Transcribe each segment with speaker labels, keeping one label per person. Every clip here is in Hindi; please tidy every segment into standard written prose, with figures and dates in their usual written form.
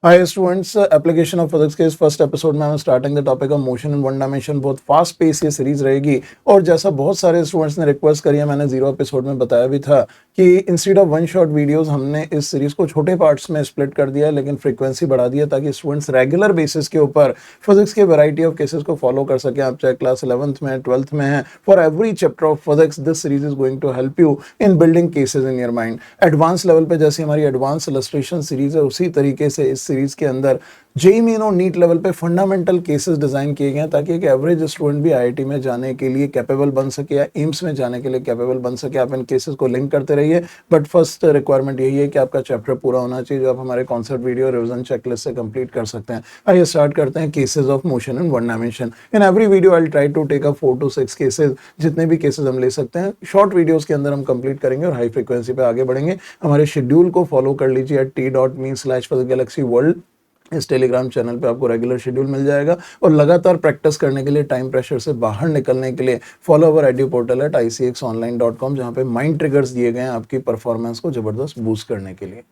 Speaker 1: Hi students, application of physics के इस फर्स्ट एपिसोड में हम starting the topic of motion in one dimension. बहुत फास्ट पेस ये सीरीज रहेगी और जैसा बहुत सारे स्टूडेंट्स ने रिक्वेस्ट करी है, मैंने जीरो एपिसोड में बताया भी था कि instead of one shot videos हमने इस सीरीज को छोटे पार्ट्स में स्प्लिट कर दिया है, लेकिन फ्रीक्वेंसी बढ़ा दिया ताकि स्टूडेंट्स रेगुलर बेसिस के ऊपर फिजिक्स के वैरायटी ऑफ केसेस को फॉलो कर सकें। आप चाहे क्लास 11th में 12th में हैं, for every chapter of physics this series is going to help you in building cases in your mind. Advance level पे जैसी हमारी एडवांस इलस्ट्रेशन सीरीज है, उसी तरीके से इस सीरीज के अंदर जेईई मेन और नीट लेवल पे फंडामेंटल केसेस डिजाइन किए गए हैं ताकि एक एवरेज स्टूडेंट भी आईआईटी में जाने के लिए कैपेबल बन सके या एम्स में जाने के लिए कैपेबल बन सके। आप इन केसेस को लिंक करते रहिए, बट फर्स्ट रिक्वायरमेंट यही है कि आपका चैप्टर पूरा होना चाहिए, जो आप हमारे कॉन्सेप्ट वीडियो रिवीजन चेकलिस्ट से कंप्लीट कर सकते हैं। आइए स्टार्ट करते हैं cases of motion in one dimension. In every video I try to take a 4 to 6 cases, जितने भी केसेस हम ले सकते हैं शॉर्ट वीडियोस के अंदर हम कंप्लीट करेंगे और हाई फ्रीक्वेंसी पे आगे बढ़ेंगे। हमारे शेड्यूल को फॉलो कर लीजिए t.me/physicgalaxyworld। इस टेलीग्राम चैनल पे आपको रेगुलर शेड्यूल मिल जाएगा और लगातार प्रैक्टिस करने के लिए, टाइम प्रेशर से बाहर निकलने के लिए follow our edu portal at icxonline.com, जहां पे माइंड ट्रिगर्स दिए गए हैं आपकी परफॉर्मेंस को जबरदस्त बूस्ट करने के लिए।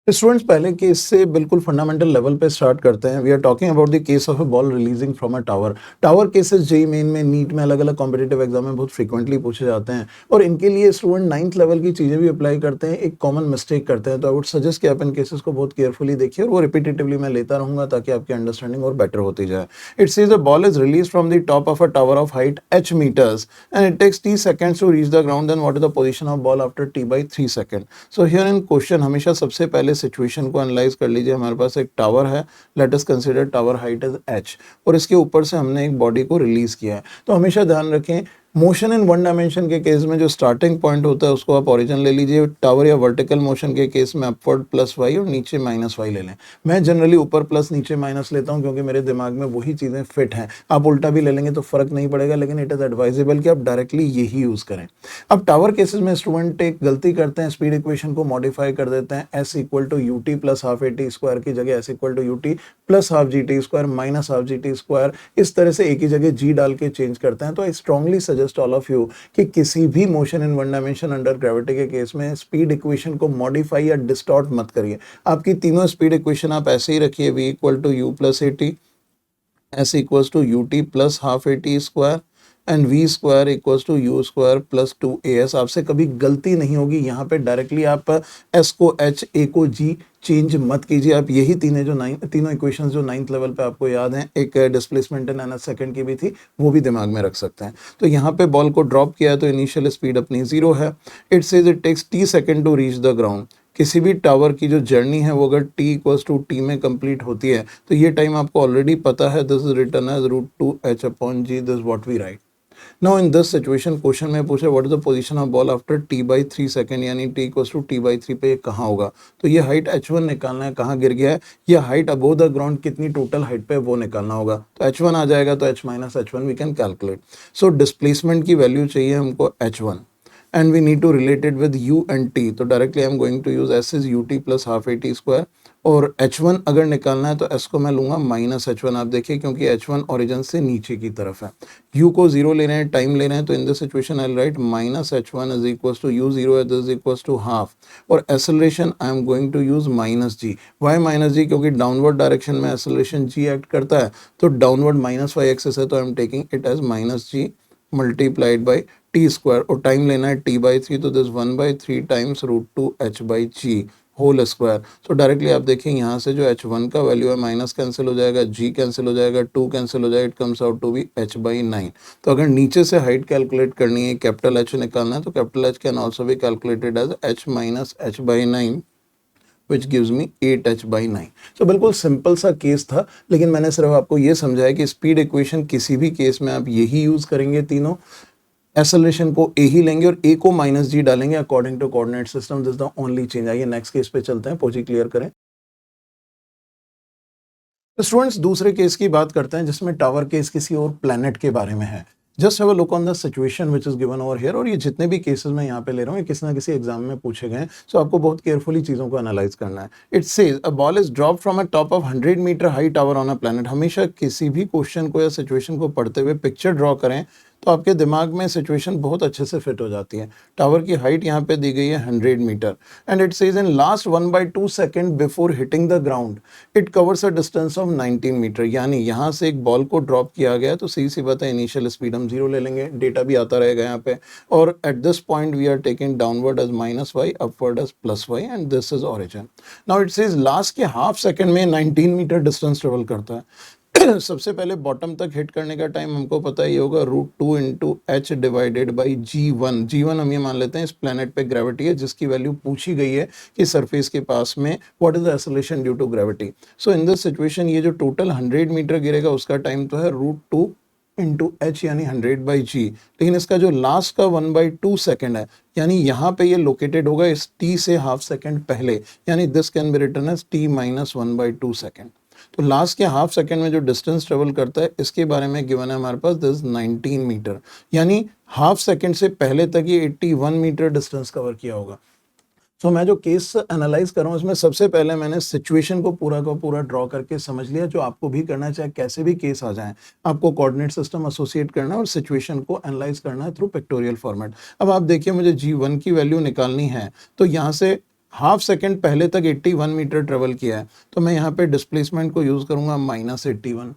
Speaker 1: स्टूडेंट्स, पहले केस से बिल्कुल फंडामेंटल लेवल पे स्टार्ट करते हैं। We are talking about the case of a ball releasing from a tower. Tower cases JEE main में, नीट में, अलग अलग कॉम्पिटिटिव एग्जाम में बहुत फ्रीक्वेंटली पूछे जाते हैं और इनके लिए स्टूडेंट 9th लेवल की चीजें भी अप्लाई करते हैं, एक कॉमन मिस्टेक करते हैं। तो आई वुड सजेस्ट कि आप इन केसेस को बहुत केयरफुली देखिए और वो रिपीटेटिवली मैं लेता रहूंगा ताकि आपकी अंडरस्टैंडिंग और बेटर होती जाए। It says a ball is release from the top of a tower of height h meters and it takes t seconds to reach the ground. Then what is the position of ball after t/3 second? So here in question हमेशा सबसे पहले सिचुएशन को एनालाइज कर लीजिए। हमारे पास एक टावर है, let us consider tower height is h और इसके ऊपर से हमने एक बॉडी को रिलीज किया है। तो हमेशा ध्यान रखें, मोशन इन वन डायमेंशन के केस में जो स्टार्टिंग पॉइंट होता है उसको आप ओरिजिन ले लीजिए। टावर या वर्टिकल मोशन के केस में अपवर्ड +y और नीचे -y ले लें। मैं जनरली ऊपर प्लस नीचे माइनस लेता हूं क्योंकि मेरे दिमाग में वही चीजें फिट हैं। आप उल्टा भी ले लेंगे तो फर्क नहीं पड़ेगा, लेकिन इट इज एडवाइजेबल कि आप डायरेक्टली यही यूज करें। अब टावर केसेस में स्टूडेंट एक गलती करते हैं, स्पीड इक्वेशन को मॉडिफाई कर देते हैं। s = ut + ½ at² की जगह s = ut + ½ gt² - ½ gt², इस तरह से एक ही जगह g डाल के चेंज करते हैं। तो I strongly suggest all of you कि किसी भी motion in one dimension under gravity के केस में स्पीड इक्वेशन को मॉडिफाई या डिस्टॉर्ट मत करिए। आपकी तीनों स्पीड इक्वेशन आप ऐसे ही रखिए, v = u + at, s = ut + ½ at² and v² = u² + 2as। आपसे कभी गलती नहीं होगी। यहाँ पे डायरेक्टली आप s को h, a को g चेंज मत कीजिए। आप यही तीनों इक्वेशंस जो 9th लेवल पे आपको याद हैं, एक डिस्प्लेसमेंट इन nth सेकंड की भी थी, वो भी दिमाग में रख सकते हैं। तो यहाँ पे बॉल को ड्रॉप किया है तो इनिशियल स्पीड अपनी 0 है। It says it takes t second to reach the ground. किसी भी टावर की जो जर्नी है वो अगर t = t में कंप्लीट होती है तो ये टाइम आपको ऑलरेडी पता है। This is written as √2h/g, this what we write. Now in this situation question में पूछे what is the position of ball after t/3 second, यानी t = t/3 पे ये कहाँ होगा। तो ये हाइट h1 निकालना है, कहाँ गिर गया है। ये हाइट अबोव द ग्राउंड कितनी टोटल हाइट पे वो निकालना होगा। तो h1 आ जाएगा तो h - h1 we can calculate. So displacement की वैल्यू चाहिए हमको h1 and we need to relate it with u and t। तो directly I am going to use s is ut + ½ at² और h1 अगर निकालना है तो s को मैं लूंगा -h1। आप देखिए क्योंकि h1 ओरिजिन से नीचे की तरफ है, u को 0 ले रहे हैं, टाइम ले रहे हैं, तो in this situation I write -h1 = u0 this = ½ और acceleration I am going to use -g। Why -g? क्योंकि डाउनवर्ड डायरेक्शन में एक्सेलरेशन g एक्ट करता है, तो डाउनवर्ड -y एक्सिस है, तो I am taking it as -g multiplied by t² और टाइम लेना है t/3, तो this 1/3 times √2h/g whole square. So directly आप देखें यहाँ से जो h1 का वैल्यू है माइनस कैंसिल हो जाएगा, g कैंसिल हो जाएगा, 2 कैंसिल हो जाएगा, it comes out to be h/9। तो अगर नीचे से हाइट कैलकुलेट करनी है, कैपिटल H निकालना है, तो capital H can also be calculated as h - h/9 which gives me 8h/9। तो बिल्कुल सिंपल सा केस था, लेकिन मैंने सिर्फ आपको ये समझाया कि स्पीड इक्वेशन किसी भी केस में आप यही यूज करेंगे। तीनों एक्सेलरेशन को a ही लेंगे और a को -g डालेंगे according to coordinate system. This the only change. आइए नेक्स्ट केस पे चलते हैं, पोजी क्लियर करें। तो स्टूडेंट्स, दूसरे केस की बात करते हैं जिसमें टावर केस किसी और प्लेनेट के बारे में है। Just have a look on the situation which is given over here. और ये जितने भी केसेस मैं यहाँ पे ले रहा हूँ, ये किसी ना किसी एग्जाम में पूछे गए हैं, सो आपको बहुत केयरफुली चीजों को एनालाइज करना है। It says a ball is drop from a top of 100 metre high tower on a planet. हमेशा किसी भी क्वेश्चन को या सिचुएशन को पढ़ते हुए पिक्चर ड्रॉ करें तो आपके दिमाग में सिचुएशन बहुत अच्छे से फिट हो जाती है। टावर की हाइट यहाँ पे दी गई है 100 metre and it says in last 1/2 second before hitting the ground it covers a distance of 19 metre, यानी यहाँ से एक बॉल को ड्रॉप किया गया तो सीधी सी बात है इनिशियल स्पीड हम 0 ले लेंगे, डेटा भी आता रहेगा यहाँ पे, और at this point we are taking downward as -y, upward as +y and this is origin. Now it says last के हाफ सेकेंड में 19 मीटर डिस्टेंस ट्रेवल करता है। सबसे पहले बॉटम तक हिट करने का टाइम हमको पता ही होगा √2 into H divided by G1। G1 हम ये मान लेते हैं इस प्लेनेट पे ग्रेविटी है जिसकी वैल्यू पूछी गई है कि सरफेस के पास में what is the acceleration due to gravity. So in this situation ये जो टोटल 100 मीटर गिरेगा उसका टाइम तो है √2 इंटू एच यानी 100/g, लेकिन इसका जो लास्ट का 1/2 सेकेंड है यानी यहाँ पे ये लोकेटेड होगा इस t से हाफ सेकेंड पहले, यानी this can be written as t - 1/2 second. तो लास्ट के हाफ सेकेंड में जो डिस्टेंस ट्रेवल करता है इसके बारे में गिवन है हमारे पास दिस 19 मीटर, यानी हाफ सेकेंड से पहले तक ये 81 मीटर डिस्टेंस कवर किया होगा। तो मैं जो केस एनालाइज कर रहा हूँ इसमें सबसे पहले मैंने सिचुएशन को पूरा का पूरा ड्रॉ करके समझ लिया, जो आपको भी करना है चाहे कैसे भी केस आ जाए, आपको कोऑर्डिनेट सिस्टम एसोसिएट करना है और सिचुएशन को एनालाइज करना है थ्रू पिक्टोरियल फॉर्मेट। अब आप देखिए मुझे G1 की वैल्यू निकालनी है तो यहाँ से हाफ सेकेंड पहले तक 81 मीटर ट्रेवल किया है तो मैं यहाँ पे डिस्प्लेसमेंट को यूज करूंगा -81,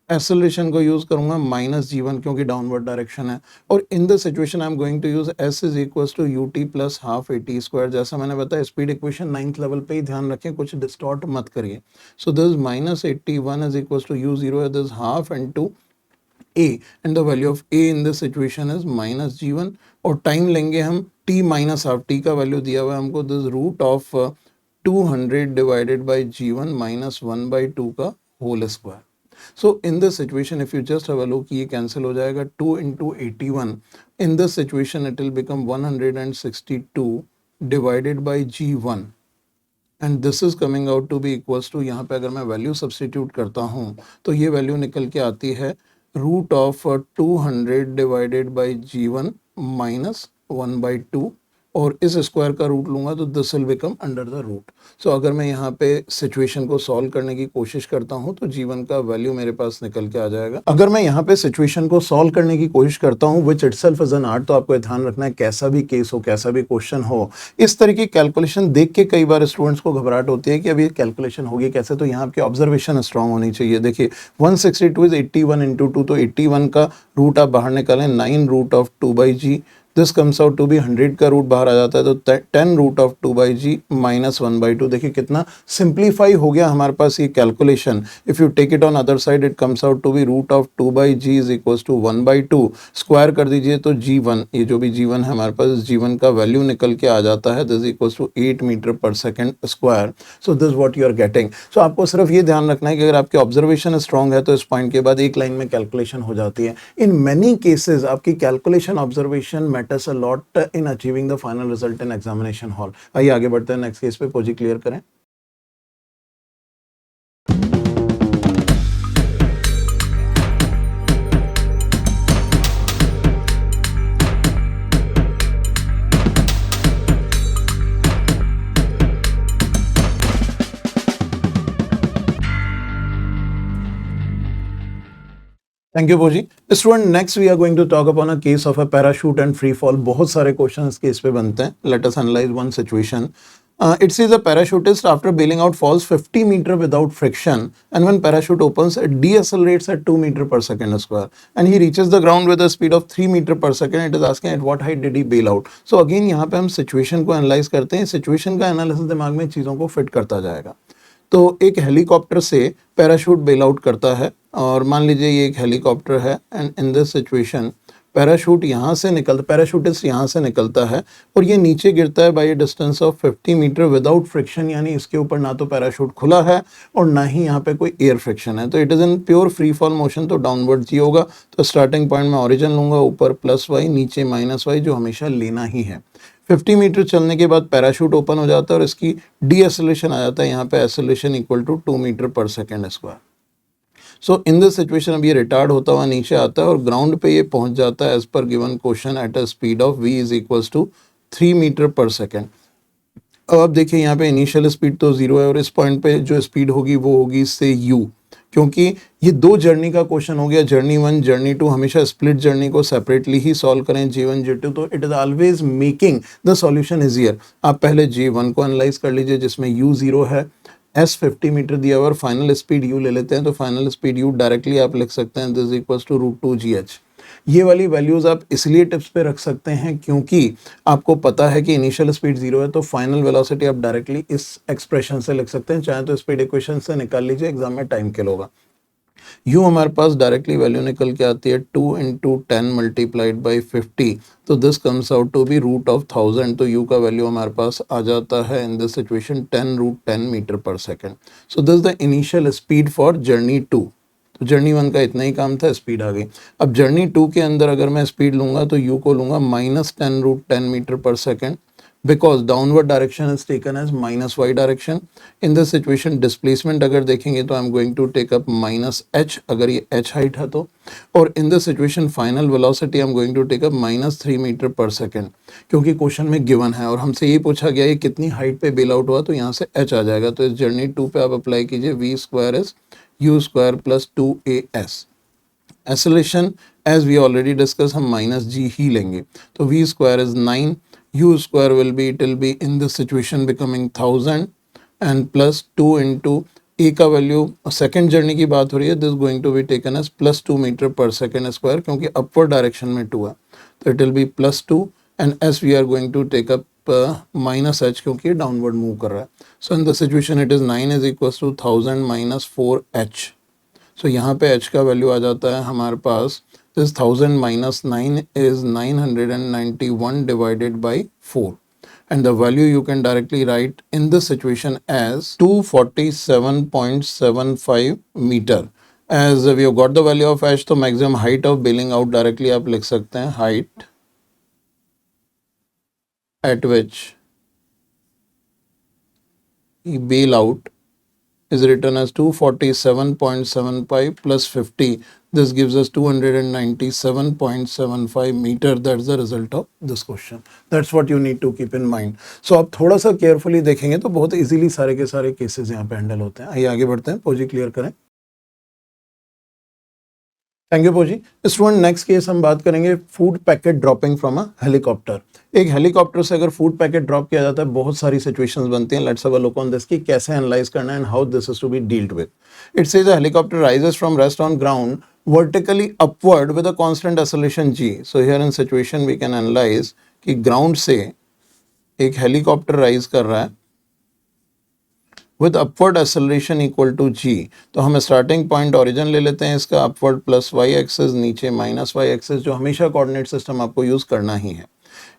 Speaker 1: एक्सेलरेशन को यूज करूंगा -G1 क्योंकि डाउनवर्ड डायरेक्शन है, और in the situation I am going to use S is equal to UT plus half AT square. जैसा मैंने बताया स्पीड इक्वेशन 9th लेवल पे ही ध्यान रखें, कुछ डिस्टॉर्ट मत करिए। So this -81 is equal to U0 this half into A and the value of A in this situation is -G1 और टाइम लेंगे हम t माइनस हाफ, t का वैल्यू दिया हुआ है हमको दिस √200 डिवाइडेड बाई G1 -1/2 का whole square. So in this situation if you just have a look ये कैंसिल हो जाएगा 2 into 81, in this situation it will become 162 divided by G1 and this is coming out to be equals to, यहाँ पे अगर मैं वैल्यू सब्सटीट्यूट करता हूँ तो ये वैल्यू निकल के आती है √200 डिवाइडेड बाई G1 -1/2 और इस स्क्वायर का रूट लूंगा तो this will become under the root. So अगर मैं यहाँ पे सिचुएशन को सॉल्व करने की कोशिश करता हूँ तो G1 का वैल्यू मेरे पास निकल के आ जाएगा। अगर मैं यहाँ पे सिचुएशन को सॉल्व करने की कोशिश करता हूँ विच इटसेल्फ इज एन आर्ट, तो आपको ध्यान रखना है कैसा भी केस हो कैसा भी क्वेश्चन हो, इस तरह की कैलकुलेशन देख के कई बार स्टूडेंट्स को घबराहट होती है कि अभी कैलकुलेशन होगी कैसे, तो यहाँ आपकी ऑब्जर्वेशन स्ट्रांग होनी चाहिए। देखिए 162 इज 81 इंटू 2, तो 81 का रूट आप बाहर निकालें 9√2/g, this comes out to be 100 का रूट बाहर आ जाता है तो 10√2/g -1/2। देखिए कितना सिंप्लीफाई हो गया हमारे पास ये calculation. If you take it on other side it comes out to be √2/g is equals to 1/2, square कर दीजिए तो G1, ये जो भी G1 है हमारे पास G1 का वैल्यू निकल के आ जाता है this equals to 8 metre per second square. So this what you are getting. So आपको सिर्फ ये ध्यान रखना है कि अगर आपकी ऑब्जर्वेशन स्ट्रॉन्ग है तो इस पॉइंट के बाद एक लाइन में कैलकुलेशन हो जाती है। इन मेनी केसेस आपकी calculation observation matters a lot in achieving the final result in examination hall। आइए आगे बढ़ते हैं नेक्स्ट केस पे, पोजी क्लियर करें। थैंक यू बोजी। Student next we are going to talk upon a case of a parachute and free fall. बहुत सारे क्वेश्चन इस केस पे बनते हैं। Let us analyse one situation. It says a parachutist after bailing out falls 50 meter without friction and when parachute opens it decelerates at 2 meter per second square and he reaches the ground with a speed of 3 meter per second। It is asking at what height did he bail out। So again यहाँ पे हम सिचुएशन को एनालाइज करते हैं। सिचुएशन का एनालिसिस दिमाग में चीज़ों को फिट करता जाएगा। तो एक हेलीकॉप्टर से पैराशूट बेल आउट करता है और मान लीजिए ये एक हेलीकॉप्टर है and in this situation parachutist यहाँ से निकलता है और ये नीचे गिरता है by distance of 50 metre without friction, यानी इसके ऊपर ना तो पैराशूट खुला है और ना ही यहाँ पे कोई एयर फ्रिक्शन है। तो it is in pure free fall motion, तो डाउनवर्ड जी होगा। तो स्टार्टिंग पॉइंट में ओरिजिन लूंगा, ऊपर +y नीचे -y जो हमेशा लेना ही है। 50 मीटर चलने के बाद पैराशूट ओपन हो जाता है और इसकी डी एसेलेरेशन आ जाता है, यहाँ पे acceleration equal to 2 metre per second square. So in this situation अब ये रिटार्ड होता हुआ नीचे आता है और ग्राउंड पे ये पहुंच जाता है as per given question at a speed of v is equals to 3 metre per second. अब आप देखिए यहाँ पे इनिशियल स्पीड तो 0 है और इस पॉइंट पे जो स्पीड होगी वो होगी से u। क्योंकि ये दो जर्नी का क्वेश्चन हो गया, जर्नी 1 जर्नी 2, हमेशा स्प्लिट जर्नी को सेपरेटली ही सॉल्व करें G1 G2, तो it is always making the solution easier. आप पहले G1 को एनालाइज कर लीजिए जिसमें U 0 है, S 50 मीटर दिया हुआ और फाइनल स्पीड U ले लेते हैं, तो फाइनल स्पीड U डायरेक्टली आप लिख सकते हैं दिस इक्वल्स टू √2GH। ये वाली वैल्यूज आप इसलिए टिप्स पे रख सकते हैं क्योंकि आपको पता है कि इनिशियल स्पीड 0 है, तो फाइनल वेलोसिटी आप डायरेक्टली इस एक्सप्रेशन से लिख सकते हैं, चाहे तो स्पीड इक्वेशन से निकाल लीजिए, एग्जाम में टाइम किल होगा। यूँ हमारे पास डायरेक्टली वैल्यू निकल के आती है 2 × 10 मल्टीप्लाइड बाई 50, तो this comes out to be √1000, तो यू का वैल्यू हमारे पास आ जाता है इन this situation 10√10 metre per second. So this the initial speed for journey 2। तो जर्नी 1 का इतना ही काम था, स्पीड आ गई। अब जर्नी 2 के अंदर अगर मैं स्पीड लूंगा तो यू को लूंगा -10√10 metre per second, because downward direction is taken as -y direction. In this situation displacement अगर देखेंगे तो I am going to take up -h, अगर ये h हाइट है तो, और in this situation final velocity I am going to take up -3 metre per second, क्योंकि क्वेश्चन में गिवन है और हमसे ये पूछा गया है कितनी हाइट पे बेल आउट हुआ, तो यहाँ से h आ जाएगा। तो इस जर्नी 2 पे आप अप्लाई कीजिए v² is u² + 2as। Acceleration as we already discuss हम -g ही लेंगे, तो v² is 9, u² will be, it will be in this situation becoming 1000 and plus 2 into a का वैल्यू, सेकेंड जर्नी की बात हो रही है, this going to be taken as +2 metre per second square, क्योंकि अपवर्ड डायरेक्शन में 2 है, तो it will be +2 and as we are going to take up -h, क्योंकि डाउनवर्ड मूव कर रहा है। So in the situation it is 9 is equals to 1000 - 4h। So यहाँ पे h का वैल्यू आ जाता है हमारे पास, this 1000 - 9 is 991 divided by 4, and the value you can directly write in this situation as 247.75 meter। as we have got the value of h, तो maximum height of bailing out directly आप लिख सकते हैं, height at which bail out is written as 247.75 plus 50. This gives us 297.75 meter. That's the result of this question. That's what you need to keep in mind. So आप थोड़ा सा केयरफुली देखेंगे तो बहुत इजीली सारे के सारे केसेस यहाँ पे हैंडल होते हैं। आइए आगे बढ़ते हैं, पोजी क्लियर करें। थैंक यू पोजी। स्टूडेंट नेक्स्ट केस हम बात करेंगे food packet dropping from a helicopter. एक हेलीकॉप्टर से अगर फूड पैकेट ड्रॉप किया जाता है, बहुत सारी सिचुएशंस बनती हैं। Let's have a look on this कि कैसे एनालाइज करना है and how this is to be dealt with. It says a helicopter rises from rest on ground vertically upward with a constant acceleration g। So here in situation we can analyse कि ग्राउंड से एक हेलीकॉप्टर राइज कर रहा है with upward acceleration equal to g। तो हम स्टार्टिंग पॉइंट ओरिजिन ले लेते हैं इसका, अपवर्ड +y एक्सिस, नीचे -y एक्सिस, जो हमेशा कोऑर्डिनेट सिस्टम आपको यूज करना ही है।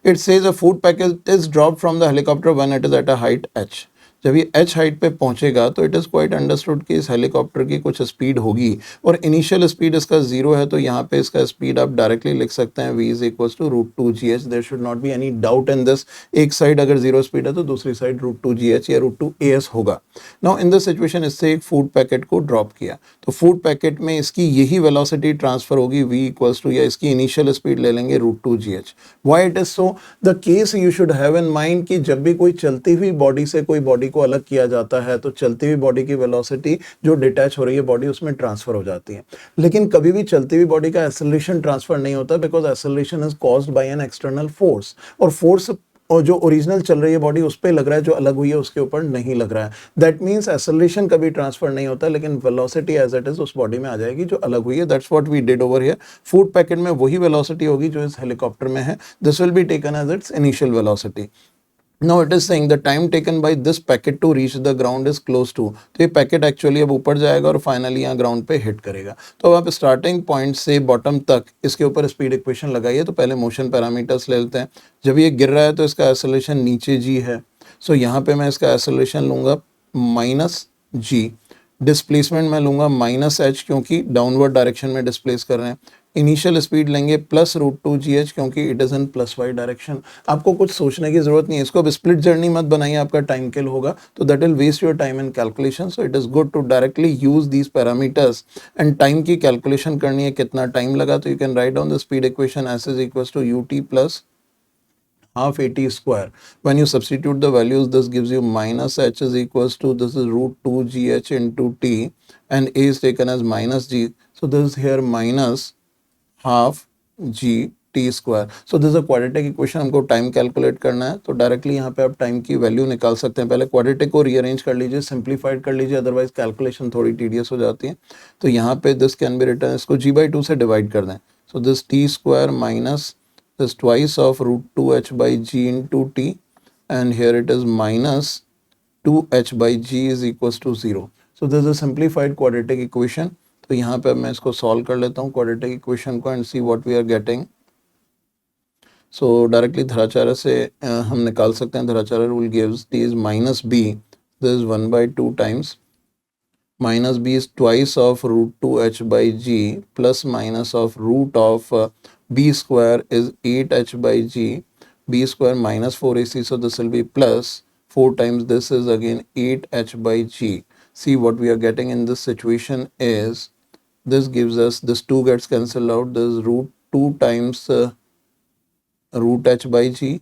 Speaker 1: It says a food packet is drop from the helicopter when it is at a height h। जब ये h हाइट पे पहुंचेगा तो इट इज क्वाइट अंडरस्टूड कि इस हेलीकॉप्टर की कुछ स्पीड होगी, और इनिशियल स्पीड इसका 0 है, तो यहाँ पे इसका स्पीड आप डायरेक्टली लिख सकते हैं v is equal to √2gh। There should not be any doubt in this. एक साइड अगर 0 स्पीड है तो दूसरी साइड √2gh या √2as होगा। नाउ इन दिस सिचुएशन इससे एक फूड पैकेट को ड्रॉप किया, तो फूड पैकेट में इसकी यही वेलोसिटी ट्रांसफर होगी v इक्वल टू, या इसकी इनिशियल स्पीड ले लेंगे √2gh। Why it is so? The case you should have in mind कि जब भी कोई चलती हुई बॉडी से कोई बॉडी को अलग किया जाता है तो चलती हुई बॉडी की वेलोसिटी जो डिटैच हो रही है बॉडी उसमें ट्रांसफर हो जाती है, लेकिन कभी भी चलती हुई बॉडी का एक्सेलरेशन ट्रांसफर नहीं होता, because acceleration is caused by an external force, और फोर्स और जो ओरिजिनल चल रही है बॉडी उस पर लग रहा है, जो अलग हुई है उसके ऊपर नहीं लग रहा है। दैट मीन्स एक्सेलरेशन कभी ट्रांसफर नहीं होता, लेकिन वेलोसिटी एज इट इज उस बॉडी में आ जाएगी जो अलग हुई है। That's what we did over here. Food packet में वही वेलोसिटी होगी जो इस हेलीकॉप्टर में है। This will be taken as its initial velocity. Now it is saying the time taken by this packet to reach the ground is close to, तो ये पैकेट एक्चुअली अब ऊपर जाएगा और फाइनली यहाँ ग्राउंड पे हिट करेगा। तो अब आप स्टार्टिंग पॉइंट से बॉटम तक इसके ऊपर स्पीड इक्वेशन लगाइए। तो पहले मोशन पैरामीटर्स ले लेते हैं। जब ये गिर रहा है तो इसका एक्सेलरेशन नीचे g है, सो यहाँ पे मैं इसका एक्सेलरेशन लूँगा -g। डिस्प्लेसमेंट मैं लूँगा -h, क्योंकि डाउनवर्ड डायरेक्शन में डिस्प्लेस कर रहे हैं। इनिशियल स्पीड लेंगे +√2gh, क्योंकि it is in +y direction. आपको कुछ सोचने की जरूरत नहीं है, इसको अब स्प्लिट जर्नी मत बनाइए, आपका टाइम किल होगा, तो that will waste your time in calculation. So it is good to directly use these parameters and time की कैलकुलेशन करनी है, कितना टाइम लगा, तो you can write down the speed equation S is equal to ut plus half at square. When you substitute the values, this gives you -h is equals to, this is √2gh into t, and a is taken as minus g. So this is here minus half g t square. So this a quadratic equation. हमको टाइम कैलकुलेट करना है तो डायरेक्टली यहाँ पे आप टाइम की वैल्यू निकाल सकते हैं. पहले क्वाड्रेटिक को रीअरेंज कर लीजिए, सिंप्लीफाइड कर लीजिए, अदरवाइज कैलकुलेशन थोड़ी टीडियस हो जाती है. तो यहाँ पे दिस कैन बी रिटन, इसको g/2 से डिवाइड कर दें. So this t square minus this twice of root 2h by g into t, and here it is minus 2h by g is equals to 0. So this is a simplified quadratic equation. तो यहाँ पे मैं इसको सॉल्व कर लेता हूँ quadratic equation को and see what we are getting. So directly धराचार्य से हम निकाल सकते हैं. धराचार्य rule gives t is minus b, this is 1/2 times minus b is twice of root 2h by g plus minus of root of b square is 8h by g, b square minus 4ac, so this will be plus 4 times this is again 8h by g. See what we are getting in this situation is this gives us, this 2 gets cancelled out, this is root 2 times root h by g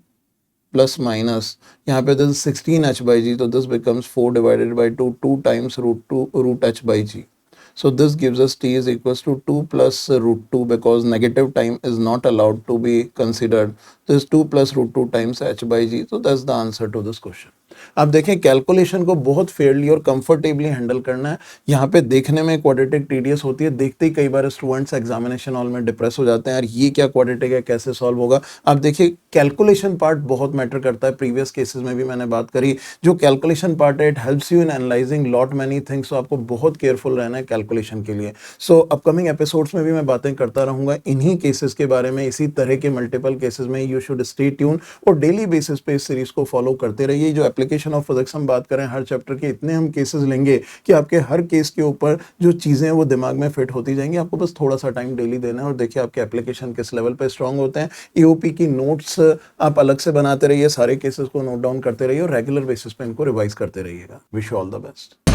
Speaker 1: plus minus यहाँ पे this is 16h by g, so this becomes 4 divided by 2 times root h by g. So this gives us t is equals to 2 plus root 2 because negative time is not allowed to be considered. This is 2 plus root 2 times h by g. So that's the answer to this question. अब देखें कैलकुलेशन को बहुत फेयरली और कंफर्टेबली हैंडल करना है. यहाँ पे देखने में क्वाड्रेटिक टीडियस होती है, देखते ही कई बार स्टूडेंट्स एग्जामिनेशन हॉल में डिप्रेस हो जाते हैं, यार ये क्या क्वाड्रेटिक है, कैसे सॉल्व होगा. अब देखिए कैलकुलेशन पार्ट बहुत मैटर करता है. प्रीवियस केसेस में भी मैंने बात करी, जो कैलकुलेशन पार्ट है it helps you in analysing lot many things. तो आपको बहुत केयरफुल रहना है कैलकुलेशन के लिए. सो अपकमिंग एपिसोड्स में भी मैं बातें करता रहूंगा इन्हीं केसेस के बारे में, इसी तरह के मल्टीपल केसेस में. यू शुड स्टे ट्यून और डेली बेसिस पे इस सीरीज को फॉलो करते रहिए. जो एप्लीकेशन ऑफ फिजिक्स हम बात करें हर चैप्टर के इतने हम केसेस लेंगे कि आपके हर केस के ऊपर जो चीजें हैं वो दिमाग में फिट होती जाएंगी. आपको बस थोड़ा सा टाइम डेली देना है और देखिए आपके एप्लीकेशन किस लेवल पे स्ट्रांग होते हैं. ईओपी की नोट्स आप अलग से बनाते रहिए, सारे केसेस को नोट डाउन करते रहिए और रेगुलर बेसिस पे इनको रिवाइज करते रहिएगा. Wish you all the best.